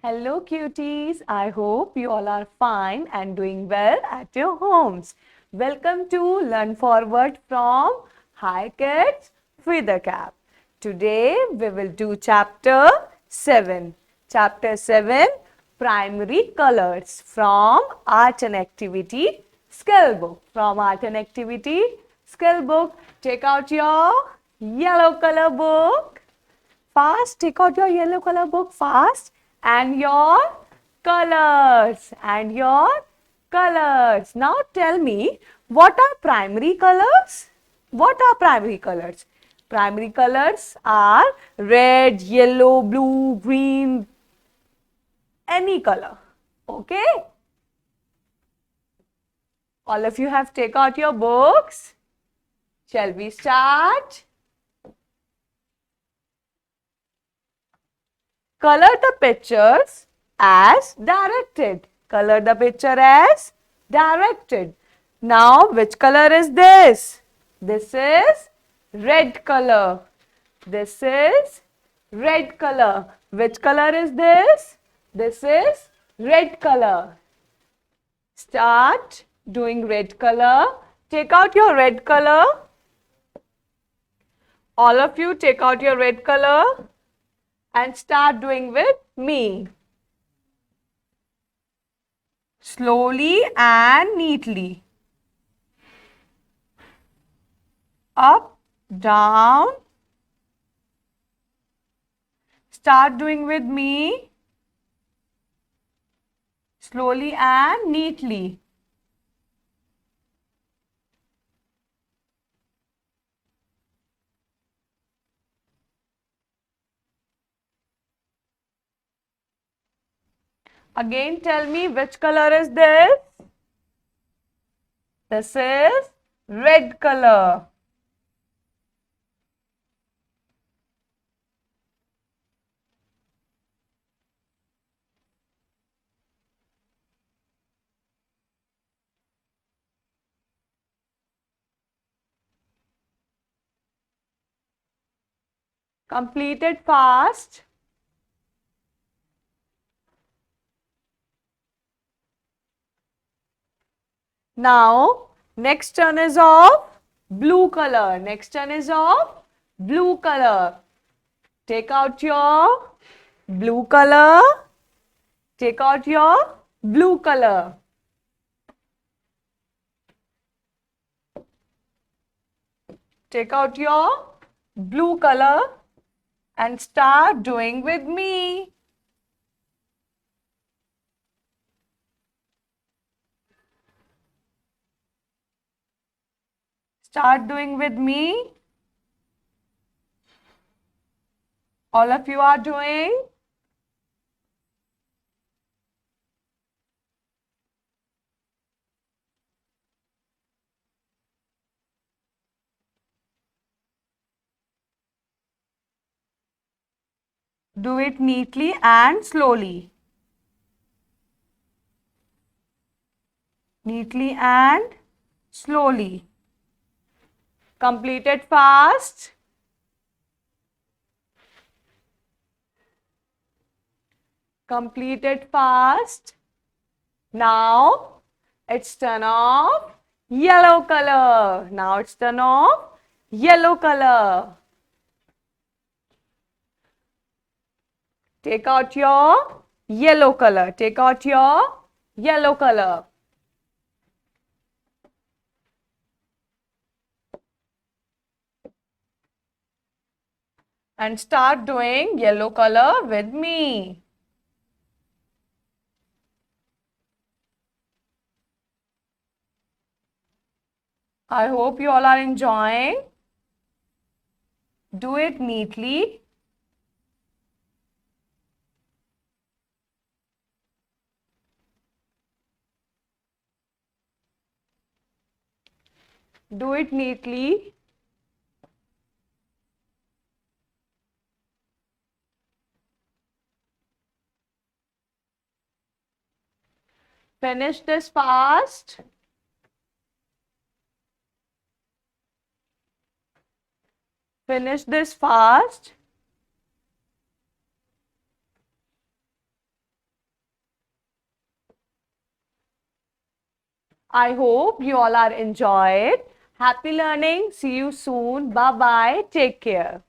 Hello cuties, I hope you all are fine and doing well at your homes. Welcome to Learn Forward from Hi Kids with a Cap. Today we will do chapter 7. Chapter 7 Primary Colors from Art and Activity Skillbook. From Art and Activity Skillbook, take out your yellow color book. Fast, take out your yellow color book fast and your colors Now tell me, what are primary colors? What are primary colors? Primary colors are red, yellow, blue, green, any color. Okay? All of you have take out your books. Shall we start? Color the pictures as directed. Color the picture as directed. Now, which color is this? This is red color. This is red color. Which color is this? This is red color. Start doing red color. Take out your red color. All of you take out your red color and start doing with me. Slowly and neatly. Up, down. Start doing with me. Slowly and neatly. Again tell me, which color is this? This is red color. Complete it fast. Now, next turn is of blue color. Next turn is of blue color. Take out your blue color. Take out your blue color. Take out your blue color and start doing with me. Start doing with me. All of you are doing. Do it neatly and slowly. Neatly and slowly. Complete it fast. Complete it fast. Now it's turn off yellow color. Now it's turn off yellow color. Take out your yellow color. Take out your yellow color. And start doing yellow color with me. I hope you all are enjoying. Do it neatly. Do it neatly. Finish this fast. Finish this fast. I hope you all are enjoyed. Happy learning. See you soon. Bye bye. Take care.